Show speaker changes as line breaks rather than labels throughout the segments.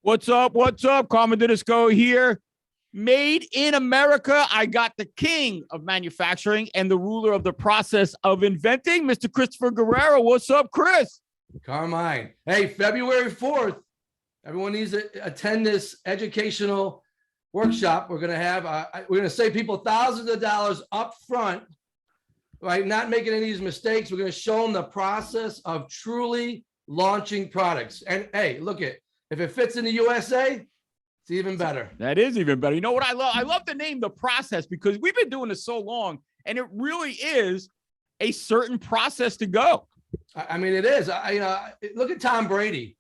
What's up? What's up? Carmen Didisco here. Made in America. I got the king of manufacturing and the ruler of the process of inventing, Mr. Christopher Guerrero. What's up, Chris?
Carmine. Hey, February 4th, everyone needs to attend this educational workshop. We're going to have, we're going to save people thousands of dollars up front, right? Not making any of these mistakes. We're going to show them the process of truly launching products. And hey, look it. If it fits in the USA, it's even better.
That is even better. You know what I love? I love the name The Process because we've been doing this so long, and it really is a certain process to go.
I mean, it is. Look at Tom Brady,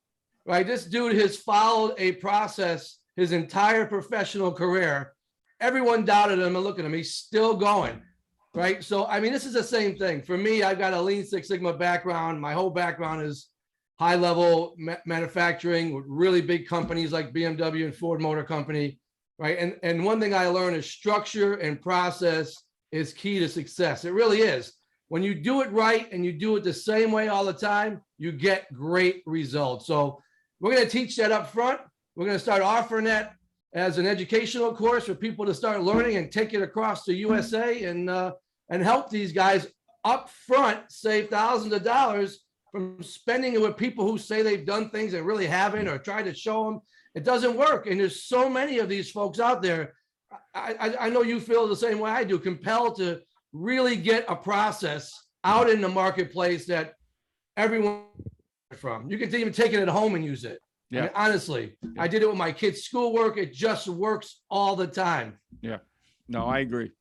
right? This dude has followed a process his entire professional career. Everyone doubted him, and look at him. He's still going, right? So, I mean, this is the same thing. For me, I've got a Lean Six Sigma background. My whole background is high-level manufacturing with really big companies like BMW and Ford Motor Company, right? And one thing I learned is structure and process is key to success. It really is. When you do it right and you do it the same way all the time, you get great results. So we're going to teach that up front. We're going to start offering that as an educational course for people to start learning and take it across the USA and help these guys up front save thousands of dollars from spending it with people who say they've done things and really haven't, or try to show them it doesn't work. And there's so many of these folks out there. I know you feel the same way I do, compelled to really get a process out in the marketplace that everyone from. You can even take it at home and use it. Yeah. I mean, honestly, I did it with my kids' schoolwork. It just works all the time.
Yeah. No, I agree.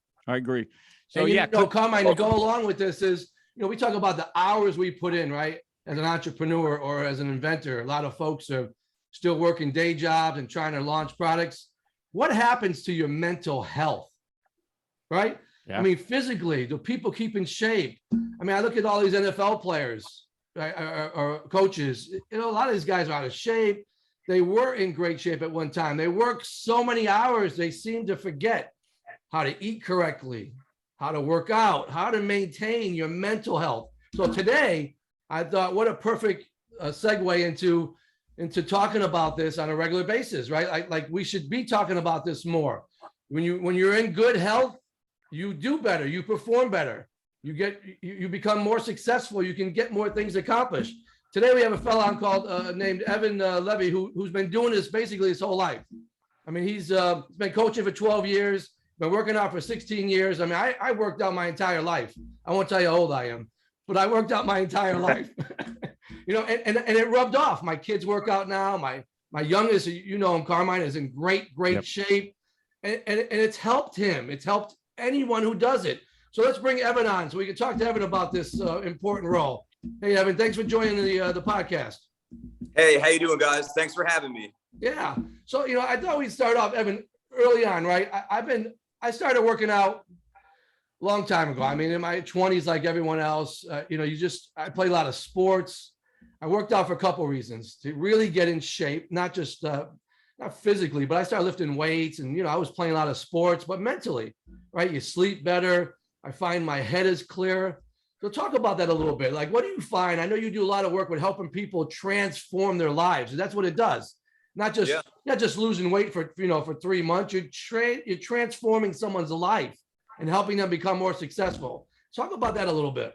So
and Carmine, to go along with this is, we talk about the hours we put in, right? As an entrepreneur or as an inventor, a lot of folks are still working day jobs and trying to launch products. What happens to your mental health, right? Yeah. I mean, physically, do people keep in shape? I mean, I look at all these NFL players, right, or coaches. A lot of these guys are out of shape. They were in great shape at one time. They work so many hours, they seem to forget how to eat correctly, how to work out, how to maintain your mental health. So today, I thought, what a perfect segue into talking about this on a regular basis, right? Like we should be talking about this more. When you're in good health, you do better, you perform better, you become more successful, you can get more things accomplished. Today we have a fellow on called named Evan Levy, who's been doing this basically his whole life. I mean, he's been coaching for 12 years. Been working out for 16 years. I mean, I worked out my entire life. I won't tell you how old I am, but I worked out my entire life. And it rubbed off. My kids work out now. My youngest, him, Carmine, is in great shape. And it's helped him. It's helped anyone who does it. So let's bring Evan on so we can talk to Evan about this important role. Hey, Evan, thanks for joining the podcast.
Hey, how you doing, guys? Thanks for having me.
Yeah. So, I thought we'd start off, Evan, early on, right? I started working out a long time ago. I mean, in my 20s, like everyone else, I played a lot of sports. I worked out for a couple of reasons: to really get in shape, not just not physically, but I started lifting weights, and I was playing a lot of sports, but mentally, right? You sleep better. I find my head is clear. So talk about that a little bit. Like, what do you find? I know you do a lot of work with helping people transform their lives, and that's what it does. Not just losing weight for 3 months. You're transforming someone's life and helping them become more successful. Talk about that a little bit.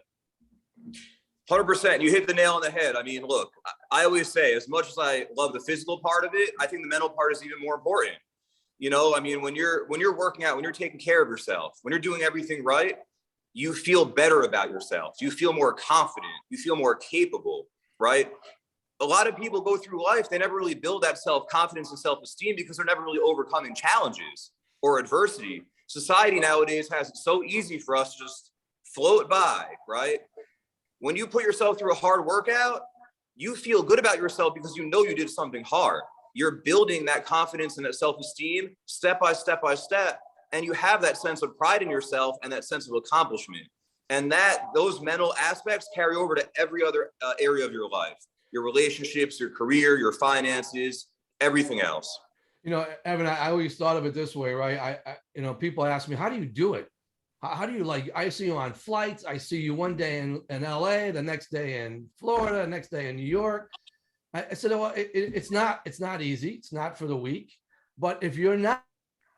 100%. You hit the nail on the head. I mean, look, I always say, as much as I love the physical part of it, I think the mental part is even more important. I mean, when you're working out, when you're taking care of yourself, when you're doing everything right, you feel better about yourself. You feel more confident. You feel more capable, right? A lot of people go through life, they never really build that self-confidence and self-esteem because they're never really overcoming challenges or adversity. Society nowadays has it so easy for us to just float by, right? When you put yourself through a hard workout, you feel good about yourself because you know you did something hard. You're building that confidence and that self-esteem step by step by step, and you have that sense of pride in yourself and that sense of accomplishment. And those mental aspects carry over to every other area of your life. Your relationships, your career, your finances, everything else.
Evan, I always thought of it this way, right? People ask me, how do you do it? How do you I see you on flights. I see you one day in LA, the next day in Florida, the next day in New York. I said, well, it's not easy. It's not for the weak. But if you're not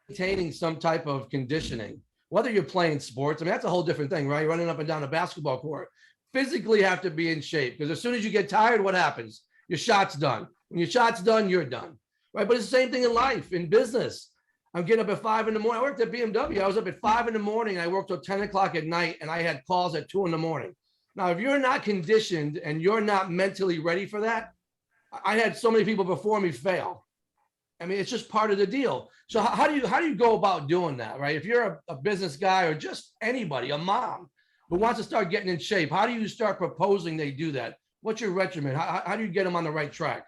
maintaining some type of conditioning, whether you're playing sports, I mean, that's a whole different thing, right? You're running up and down a basketball court. Physically have to be in shape, because as soon as you get tired, what happens? Your shot's done. When your shot's done, you're done, right? But it's the same thing in life, in business. I'm getting up at 5 a.m. I worked at BMW. I was up at 5 a.m. I worked till 10 o'clock at night, and I had calls at 2 a.m. Now, if you're not conditioned and you're not mentally ready for that, I had so many people before me fail. I mean, it's just part of the deal. So how do you go about doing that, right? If you're a business guy or just anybody, a mom who wants to start getting in shape, how do you start proposing they do that? What's your regimen? How do you get them on the right track?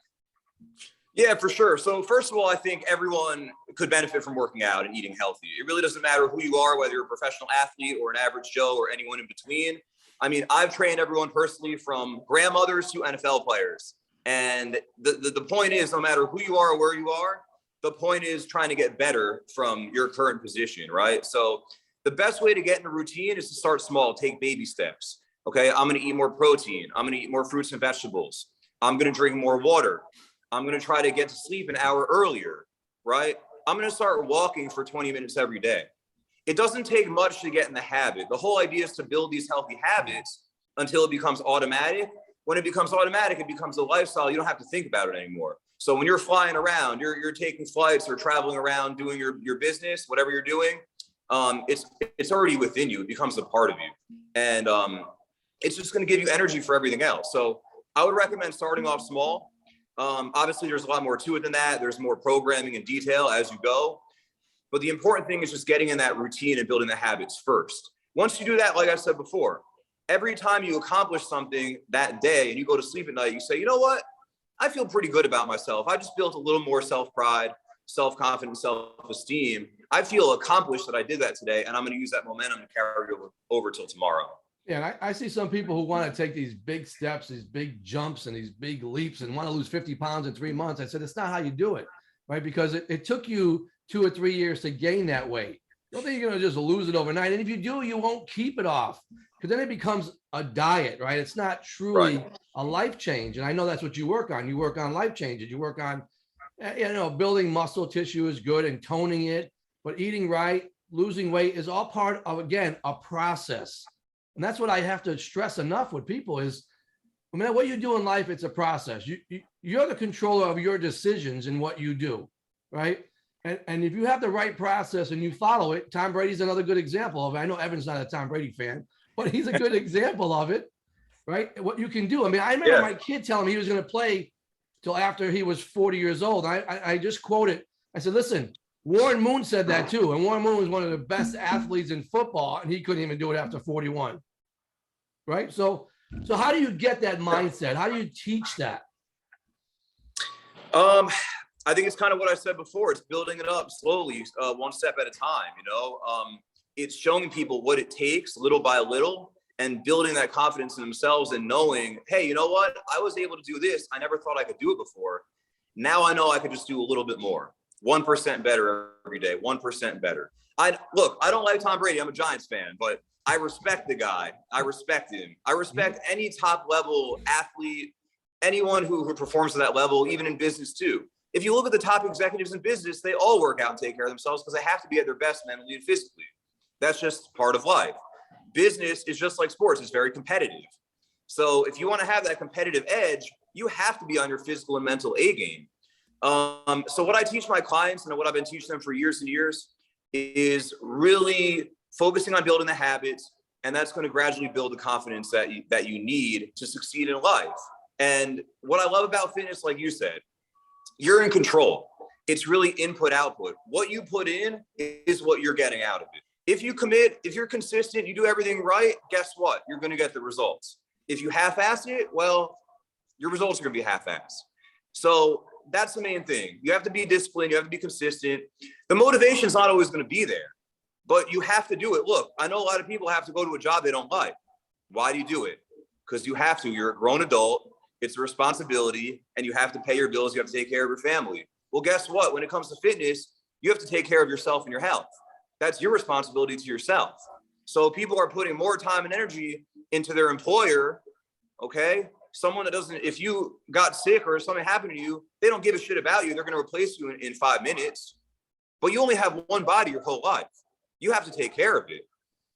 Yeah, for sure. So first of all, I think everyone could benefit from working out and eating healthy. It really doesn't matter who you are, whether you're a professional athlete or an average Joe or anyone in between. I mean, I've trained everyone personally, from grandmothers to NFL players. And the point is, no matter who you are or where you are, the point is trying to get better from your current position, right? So the best way to get in a routine is to start small, take baby steps. Okay, I'm going to eat more protein. I'm going to eat more fruits and vegetables. I'm going to drink more water. I'm going to try to get to sleep an hour earlier, right? I'm going to start walking for 20 minutes every day. It doesn't take much to get in the habit. The whole idea is to build these healthy habits until it becomes automatic. When it becomes automatic, it becomes a lifestyle. You don't have to think about it anymore. So when you're flying around, you're taking flights or traveling around, doing your business, whatever you're doing, it's already within you. It becomes a part of you. And it's just going to give you energy for everything else. So I would recommend starting off small. Obviously, there's a lot more to it than that. There's more programming and detail as you go. But the important thing is just getting in that routine and building the habits first. Once you do that, like I said before, every time you accomplish something that day and you go to sleep at night, you say, you know what? I feel pretty good about myself. I just built a little more self-pride, self-confidence, self-esteem. I feel accomplished that I did that today, and I'm going to use that momentum to carry over till tomorrow.
Yeah, and I see some people who want to take these big steps, these big jumps and these big leaps and want to lose 50 pounds in 3 months. I said, it's not how you do it, right? Because it took you 2 or 3 years to gain that weight. Don't think you're going to just lose it overnight. And if you do, you won't keep it off, because then it becomes a diet, right? It's not truly a life change. And I know that's what you work on. You work on life changes. You work on, building muscle tissue is good and toning it, but eating right, losing weight is all part of, again, a process. And that's what I have to stress enough with people is, I mean, what you do in life, it's a process. You're the controller of your decisions and what you do, right? And if you have the right process and you follow it, Tom Brady's another good example of it. I know Evan's not a Tom Brady fan, but he's a good example of it, right? What you can do. I mean, I remember my kid telling me he was going to play till after he was 40 years old. I just quoted, I said, listen, Warren Moon said that too. And Warren Moon was one of the best athletes in football, and he couldn't even do it after 41. Right? So how do you get that mindset? How do you teach that?
I think it's kind of what I said before. It's building it up slowly, one step at a time, it's showing people what it takes little by little and building that confidence in themselves and knowing, hey, you know what? I was able to do this. I never thought I could do it before. Now I know I could just do a little bit more. 1% better every day, 1% better. I don't like Tom Brady. I'm a Giants fan, but I respect the guy. I respect him. I respect any top level athlete, anyone who performs at that level, even in business too. If you look at the top executives in business, they all work out and take care of themselves because they have to be at their best mentally and physically. That's just part of life. Business is just like sports. It's very competitive. So if you want to have that competitive edge, you have to be on your physical and mental A game. So what I teach my clients and what I've been teaching them for years and years is really focusing on building the habits, and that's going to gradually build the confidence that you need to succeed in life. And what I love about fitness, like you said, you're in control. It's really input output. What you put in is what you're getting out of it. If you commit, if you're consistent, you do everything right, guess what? You're going to get the results. If you half-ass it, well, your results are going to be half-assed. So that's the main thing. You have to be disciplined. You have to be consistent. The motivation is not always going to be there, but you have to do it. Look, I know a lot of people have to go to a job they don't like. Why do you do it? Because you have to. You're a grown adult. It's a responsibility, and you have to pay your bills. You have to take care of your family. Well, guess what? When it comes to fitness, you have to take care of yourself and your health. That's your responsibility to yourself. So people are putting more time and energy into their employer, okay? someone that doesn't, if you got sick or something happened to you, they don't give a shit about you. They're going to replace you in 5 minutes, but you only have one body your whole life. You have to take care of it.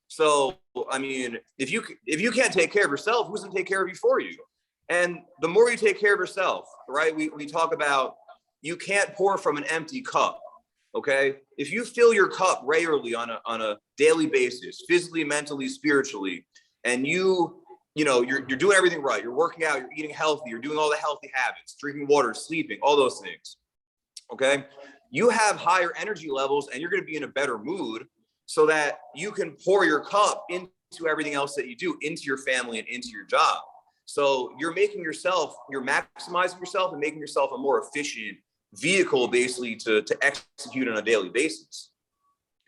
So, I mean, if you can't take care of yourself, who's going to take care of you for you? And the more you take care of yourself, right? We talk about, you can't pour from an empty cup. Okay. If you fill your cup regularly on a daily basis, physically, mentally, spiritually, and you're doing everything right. You're working out, you're eating healthy, you're doing all the healthy habits, drinking water, sleeping, all those things. Okay. You have higher energy levels and you're going to be in a better mood so that you can pour your cup into everything else that you do, into your family and into your job. So you're maximizing yourself and making yourself a more efficient vehicle basically to execute on a daily basis.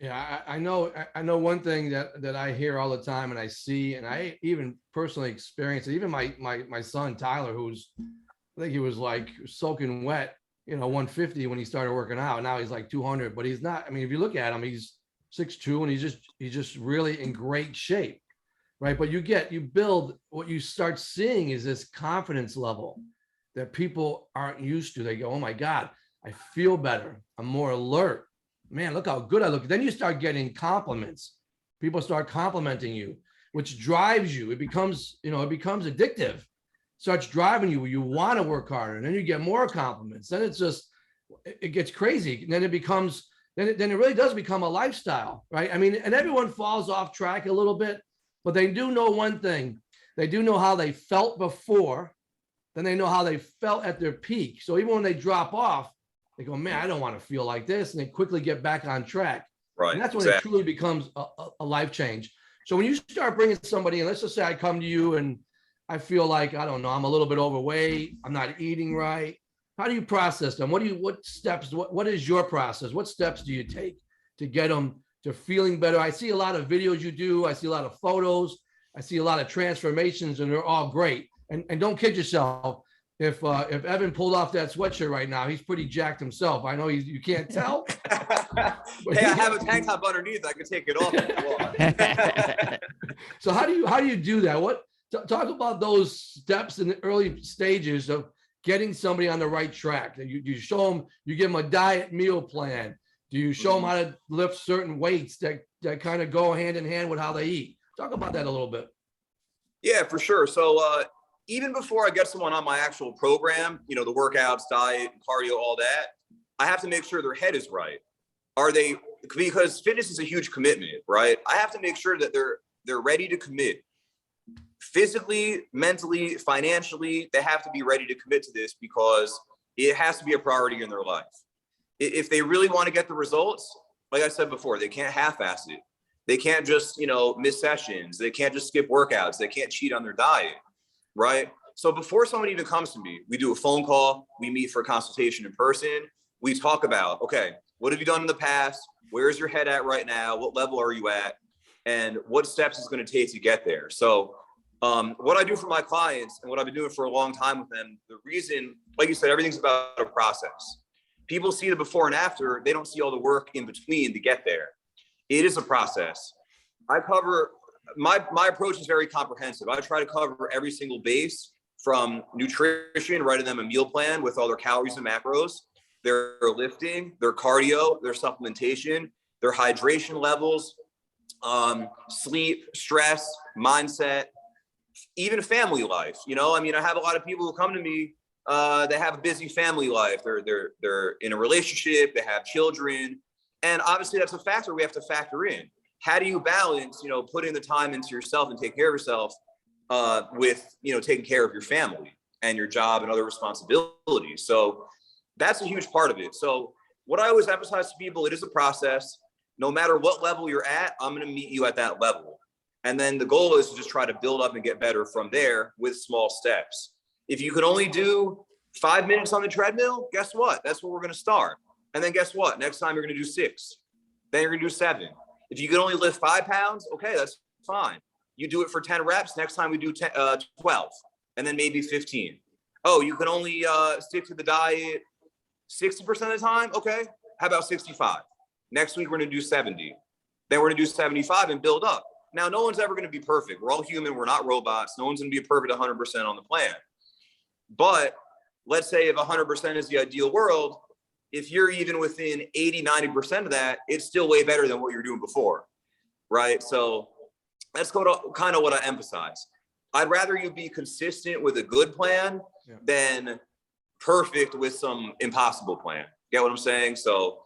Yeah, I know one thing that I hear all the time and I see, and I even personally experience it. Even my son, Tyler, who's, I think he was like soaking wet, 150 when he started working out. Now he's like 200, but he's not. I mean, if you look at him, he's 6'2", and he's just really in great shape, right? But you build, what you start seeing is this confidence level that people aren't used to. They go, oh my God, I feel better. I'm more alert. Man, look how good I look. Then you start getting compliments. People start complimenting you, which drives you. It becomes addictive. Starts driving you. You want to work harder, and then you get more compliments. Then it gets crazy. And then then it really does become a lifestyle, right? I mean, and everyone falls off track a little bit, but they do know one thing. They do know how they felt before, then they know how they felt at their peak. So even when they drop off, they go, man, I don't want to feel like this. And they quickly get back on track.
Right.
And that's when it truly becomes a life change. So when you start bringing somebody in, let's just say I come to you and I feel like, I don't know, I'm a little bit overweight. I'm not eating right. How do you process them? What is your process? What steps do you take to get them to feeling better? I see a lot of videos you do. I see a lot of photos. I see a lot of transformations, and they're all great. And don't kid yourself. If Evan pulled off that sweatshirt right now, he's pretty jacked himself. I know you can't tell.
Hey, I have a tank top underneath. I can take it off if you want.
So how do you do that? Talk about those steps in the early stages of getting somebody on the right track. You show them, you give them a diet meal plan. Do you show them how to lift certain weights that kind of go hand in hand with how they eat? Talk about that a little bit.
Yeah, for sure. So even before I get someone on my actual program, the workouts, diet, cardio, all that, I have to make sure their head is right. Because fitness is a huge commitment, right? I have to make sure that they're ready to commit. Physically, mentally, financially, they have to be ready to commit to this because it has to be a priority in their life. If they really want to get the results, like I said before, they can't half-ass it. They can't just, miss sessions. They can't just skip workouts. They can't cheat on their diet, right? So before somebody even comes to me, we do a phone call. We meet for a consultation in person. We talk about, okay, what have you done in the past? Where's your head at right now? What level are you at? And what steps is going to take to get there? So what I do for my clients and what I've been doing for a long time with them, the reason, like you said, everything's about a process. People see the before and after. They don't see all the work in between to get there. It is a process. My approach is very comprehensive. I try to cover every single base, from nutrition, writing them a meal plan with all their calories and macros, their lifting, their cardio, their supplementation, their hydration levels, sleep, stress, mindset, even family life. I have a lot of people who come to me, they have a busy family life. They're in a relationship, they have children. And obviously that's a factor we have to factor in. How do you balance, putting the time into yourself and take care of yourself with, taking care of your family and your job and other responsibilities? So that's a huge part of it. So what I always emphasize to people, it is a process. No matter what level you're at, I'm going to meet you at that level. And then the goal is to just try to build up and get better from there with small steps. If you can only do 5 minutes on the treadmill, guess what? That's where we're going to start. And then guess what? Next time you're going to do 6. Then you're going to do 7. If you can only lift 5 pounds, okay, that's fine. You do it for 10 reps. Next time we do 12, and then maybe 15. Oh, you can only stick to the diet 60% of the time? Okay, how about 65? Next week, we're going to do 70. Then we're going to do 75 and build up. Now, no one's ever going to be perfect. We're all human. We're not robots. No one's going to be perfect 100% on the plan. But let's say if 100% is the ideal world, if you're even within 80, 90% of that, it's still way better than what you're doing before, right? So that's kind of what I emphasize. I'd rather you be consistent with a good plan than perfect with some impossible plan. Get what I'm saying? So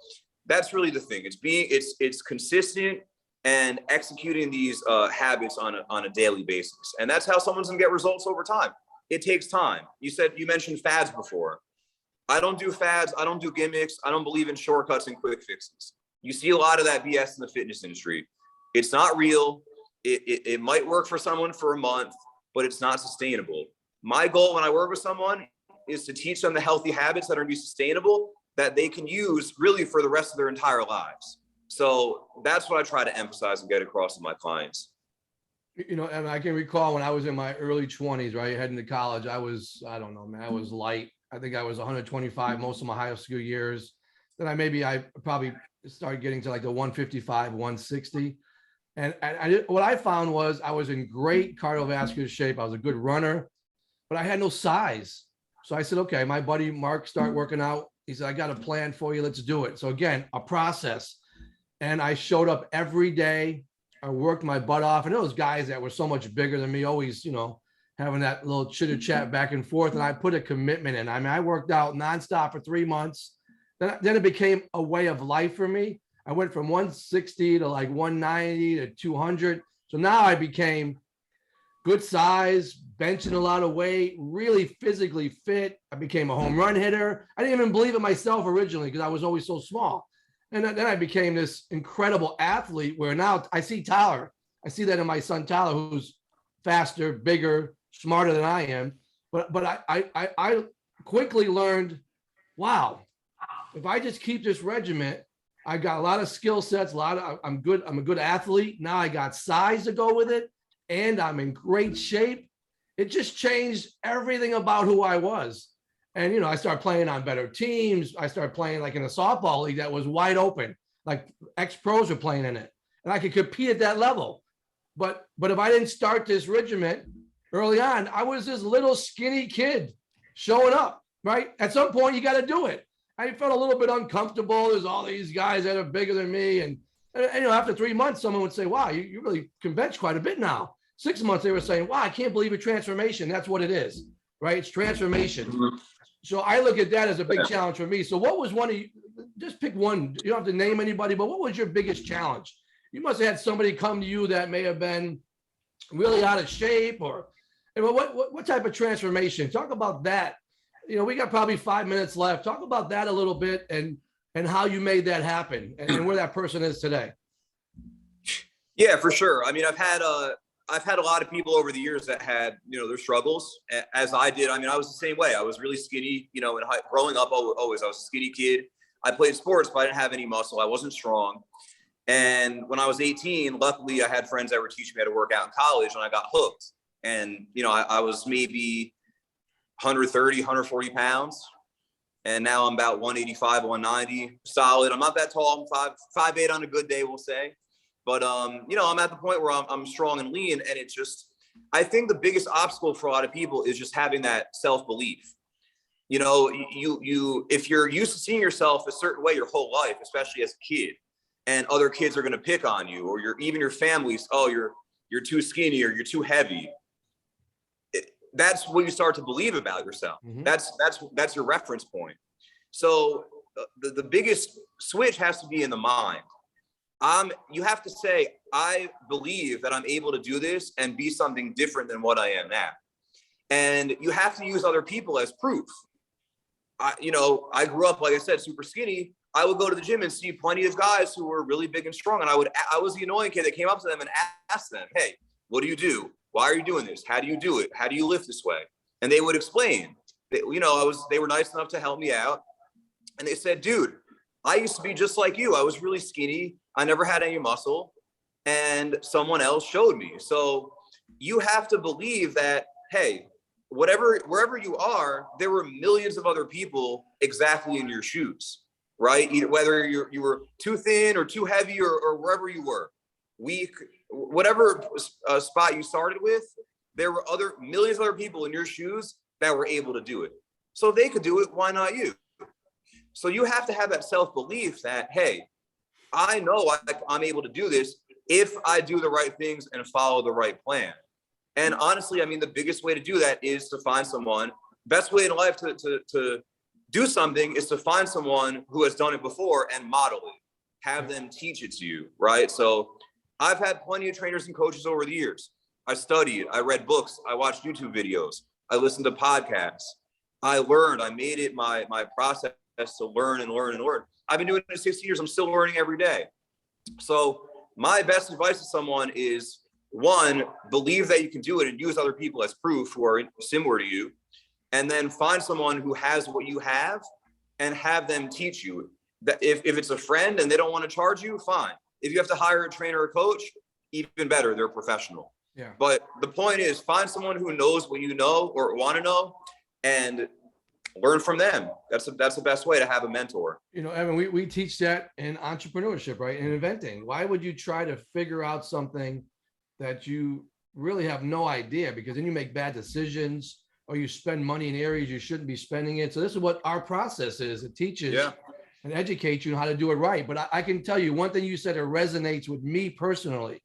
that's really the thing. It's consistent and executing these habits on a daily basis. And that's how someone's gonna get results over time. It takes time. You mentioned fads before. I don't do fads. I don't do gimmicks. I don't believe in shortcuts and quick fixes. You see a lot of that BS in the fitness industry. It's not real. It might work for someone for a month, but it's not sustainable. My goal when I work with someone is to teach them the healthy habits that are going to be sustainable, that they can use really for the rest of their entire lives. So that's what I try to emphasize and get across to my clients.
You know, and I can recall when I was in my early 20s, right, heading to college, I was light. I think I was 125 most of my high school years. Then I probably started getting to like the 155, 160. And what I found was I was in great cardiovascular shape. I was a good runner, but I had no size. So I said, okay, my buddy Mark started working out. He said, I got a plan for you. Let's do it. So again, a process. And I showed up every day. I worked my butt off. And those guys that were so much bigger than me, always, having that little chitter chat back and forth. And I put a commitment in. I mean, I worked out nonstop for 3 months. Then it became a way of life for me. I went from 160 to like 190 to 200. So now I became good size, benching a lot of weight, really physically fit. I became a home run hitter. I didn't even believe in myself originally because I was always so small. And then I became this incredible athlete where now I see Tyler. I see that in my son, Tyler, who's faster, bigger, smarter than I am. But I quickly learned, wow, if I just keep this regiment, I got a lot of skill sets, I'm a good athlete. Now I got size to go with it, and I'm in great shape. It just changed everything about who I was. And, I started playing on better teams. I started playing like in a softball league that was wide open, like ex-pros were playing in it. And I could compete at that level. But if I didn't start this regiment early on, I was this little skinny kid showing up, right? At some point, you got to do it. I felt a little bit uncomfortable. There's all these guys that are bigger than me. And after 3 months, someone would say, wow, you really can bench quite a bit now. 6 months, they were saying, wow, I can't believe your transformation. That's what it is, right? It's transformation.
Mm-hmm.
So I look at that as a big challenge for me. So what was one of you, just pick one. You don't have to name anybody, but what was your biggest challenge? You must have had somebody come to you that may have been really out of shape or what type of transformation? Talk about that. We got probably 5 minutes left. Talk about that a little bit and how you made that happen and where that person is today.
Yeah, for sure. I mean, I've had a lot of people over the years that had, their struggles as I did. I mean, I was the same way. I was really skinny, growing up always, I was a skinny kid. I played sports, but I didn't have any muscle. I wasn't strong. And when I was 18, luckily I had friends that were teaching me how to work out in college and I got hooked. And, I was maybe 130, 140 pounds. And now I'm about 185, 190, solid. I'm not that tall. I'm 5'8" on a good day, we'll say. But, I'm at the point where I'm strong and lean. And it just, I think the biggest obstacle for a lot of people is just having that self-belief. If you're used to seeing yourself a certain way your whole life, especially as a kid, and other kids are going to pick on you, or even your family's, oh, you're too skinny or you're too heavy. That's what you start to believe about yourself. Mm-hmm. That's your reference point. So the biggest switch has to be in the mind. You have to say, I believe that I'm able to do this and be something different than what I am now. And you have to use other people as proof. I grew up, like I said, super skinny. I would go to the gym and see plenty of guys who were really big and strong. And I was the annoying kid that came up to them and asked them, hey, what do you do? Why are you doing this? How do you do it? How do you lift this way? And they would explain. They were nice enough to help me out. And they said, dude, I used to be just like you. I was really skinny. I never had any muscle. And someone else showed me. So you have to believe that, hey, wherever you are, there were millions of other people exactly in your shoes, right? Whether you were too thin or too heavy or wherever you were, weak, whatever spot you started with, there were millions of other people in your shoes that were able to do it. So if they could do it, why not you? So you have to have that self-belief that, hey, I know I'm able to do this if I do the right things and follow the right plan. And honestly, I mean, the biggest way to do that is to find someone. Best way in life to do something is to find someone who has done it before and model it. Have them teach it to you, right? So I've had plenty of trainers and coaches over the years. I studied, I read books, I watched YouTube videos, I listened to podcasts. I learned, I made it my process to learn and learn and learn. I've been doing it for 16 years. I'm still learning every day. So my best advice to someone is, one, believe that you can do it and use other people as proof who are similar to you. And then find someone who has what you have and have them teach you. That if it's a friend and they don't want to charge you, fine. If you have to hire a trainer or coach, even better, they're professional.
Yeah.
But the point is, find someone who knows what you know or want to know and learn from them. That's the best way to have a mentor.
You know, Evan, we teach that in entrepreneurship, right? In inventing. Why would you try to figure out something that you really have no idea? Because then you make bad decisions or you spend money in areas you shouldn't be spending it. So this is what our process is. It teaches and educates you how to do it right. But I can tell you one thing you said that resonates with me personally.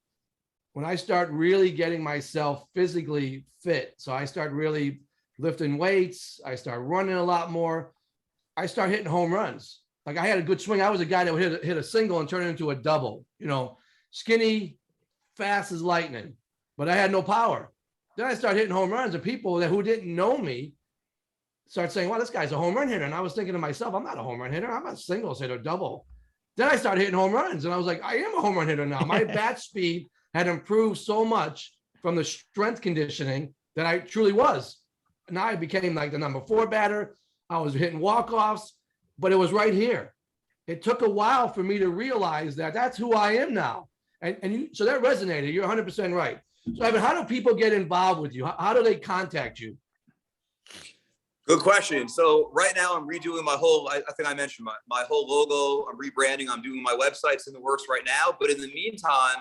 When I start really getting myself physically fit, so I start really lifting weights, I start running a lot more, I start hitting home runs. Like I had a good swing. I was a guy that would hit a single and turn it into a double, you know, skinny, fast as lightning, but I had no power. Then I started hitting home runs and people who didn't know me start saying, well, this guy's a home run hitter. And I was thinking to myself, I'm not a home run hitter. I'm a singles hitter, double. Then I started hitting home runs and I was like, I am a home run hitter now. My bat speed had improved so much from the strength conditioning that I truly was. Now I became like the number 4 batter. I was hitting walk-offs, but it was right here. It took a while for me to realize that that's who I am now. So that resonated. You're 100% right. So Evan, how do people get involved with you? How do they contact you?
Good question. So right now I'm redoing my whole, I think I mentioned my whole logo. I'm rebranding. I'm doing my websites in the works right now. But in the meantime,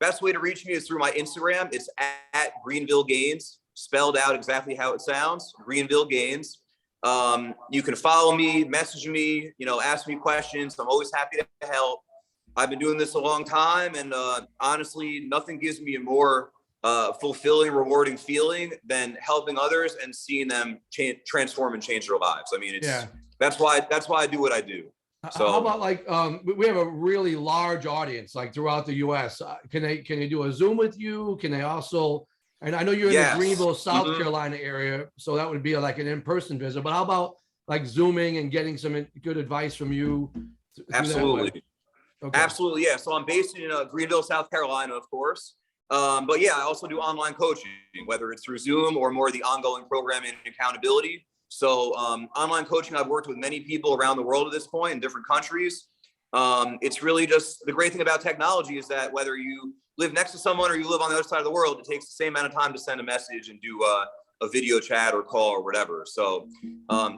best way to reach me is through my Instagram. It's at Greenville Gains, spelled out exactly how it sounds, Greenville Gains. You can follow me, message me, ask me questions. I'm always happy to help. I've been doing this a long time, and honestly, nothing gives me a more fulfilling, rewarding feeling than helping others and seeing them transform and change their lives. I mean, that's why I do what I do. So
how about like we have a really large audience like throughout the U.S. Can they do a Zoom with you? Can they also? And I know you're in the Greenville, South Carolina area, so that would be like an in-person visit. But how about like Zooming and getting some good advice from you?
Absolutely.
Okay.
Absolutely. Yeah. So I'm based in Greenville, South Carolina, of course. But yeah, I also do online coaching, whether it's through Zoom or more of the ongoing programming and accountability. So online coaching, I've worked with many people around the world at this point in different countries. It's really just the great thing about technology is that whether you live next to someone or you live on the other side of the world, it takes the same amount of time to send a message and do a video chat or call or whatever. So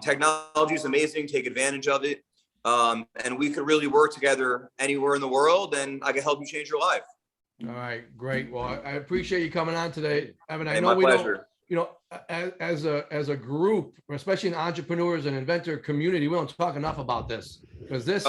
technology is amazing. Take advantage of it. And we could really work together anywhere in the world, and I can help you change your life.
All right, great. Well, I appreciate you coming on today, Evan. I know
my
we
pleasure.
don't, as a group, especially in entrepreneurs and inventor community, we don't talk enough about this because this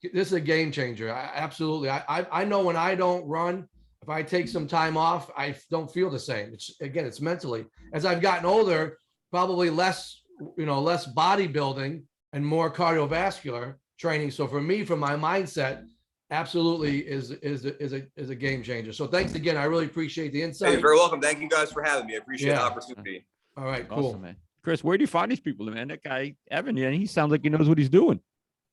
is a game changer. Absolutely. I know when I don't run, if I take some time off, I don't feel the same. It's mentally. As I've gotten older, probably less bodybuilding and more cardiovascular training. So for me, from my mindset, absolutely is a game changer. So thanks again. I really appreciate the insight.
Hey, you're very welcome. Thank you guys for having me. I appreciate the opportunity.
All right, cool.
Awesome, man. Chris, where do you find these people, man? That guy, Evan, he sounds like he knows what he's doing.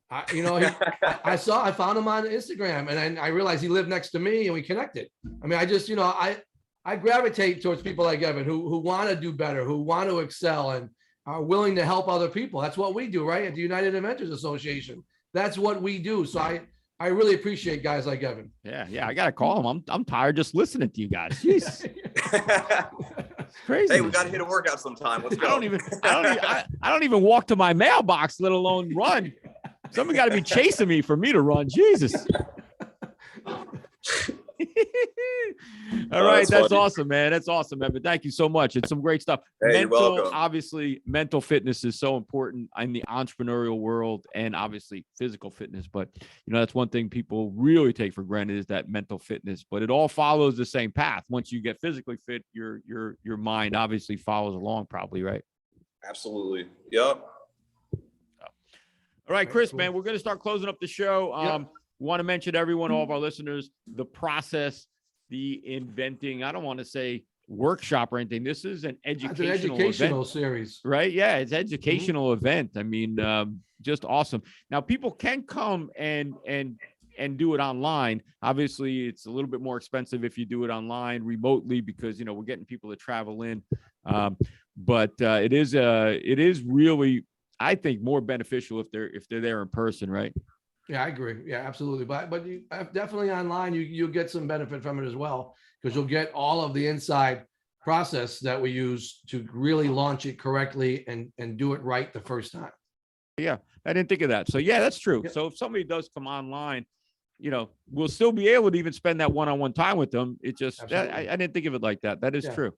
I found him on Instagram and I realized he lived next to me and we connected. I mean, I gravitate towards people like Evan who want to do better, who want to excel and are willing to help other people. That's what we do, right? At the United Inventors Association. That's what we do. So I really appreciate guys like Evan.
Yeah. I got to call him. I'm tired just listening to you guys. Jeez. Crazy.
Hey, we got to hit a workout sometime. Let's go.
I don't even walk to my mailbox, let alone run. Someone got to be chasing me for me to run. Jesus. All right. That's
funny.
awesome, man. That's awesome, Evan. Thank you so much. It's some great stuff.
Hey, you're welcome.
Obviously, mental fitness is so important in the entrepreneurial world and obviously physical fitness. But, that's one thing people really take for granted is that mental fitness, but it all follows the same path. Once you get physically fit, your mind obviously follows along probably, right?
Absolutely. Yep.
All right, Chris, man, we're going to start closing up the show.
Yep.
Want to mention everyone, all of our listeners, the process, the inventing. I don't want to say workshop or anything. This is an educational event,
series,
right? Yeah, it's educational event. I mean, just awesome. Now, people can come and do it online. Obviously, it's a little bit more expensive if you do it online remotely because we're getting people to travel in. But it is really, I think, more beneficial if they're there in person, right?
Yeah, I agree. Yeah, absolutely. But you definitely online, you'll get some benefit from it as well, because you'll get all of the inside process that we use to really launch it correctly and do it right the first time.
Yeah, I didn't think of that. So yeah, that's true.
Yep.
So if somebody does come online, we'll still be able to even spend that one-on-one time with them. It just, I didn't think of it like that. That is true.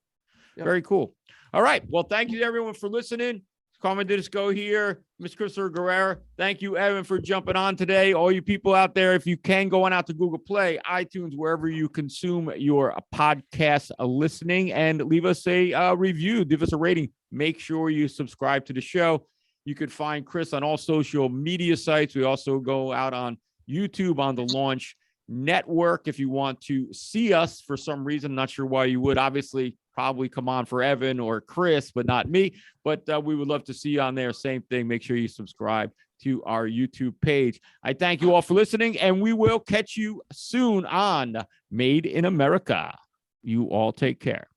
Yep.
Very cool. All right. Well, thank you everyone for listening. Carmen Disco here, Ms. Christopher Guerrero. Thank you, Evan, for jumping on today. All you people out there, if you can go on out to Google Play, iTunes, wherever you consume your podcast listening, and leave us a review, give us a rating. Make sure you subscribe to the show. You could find Chris on all social media sites. We also go out on YouTube on the Launch Network. If you want to see us for some reason, not sure why you would, obviously, probably come on for Evan or Chris, but not me. But we would love to see you on there. Same thing. Make sure you subscribe to our YouTube page. I thank you all for listening, and we will catch you soon on Made in America. You all take care.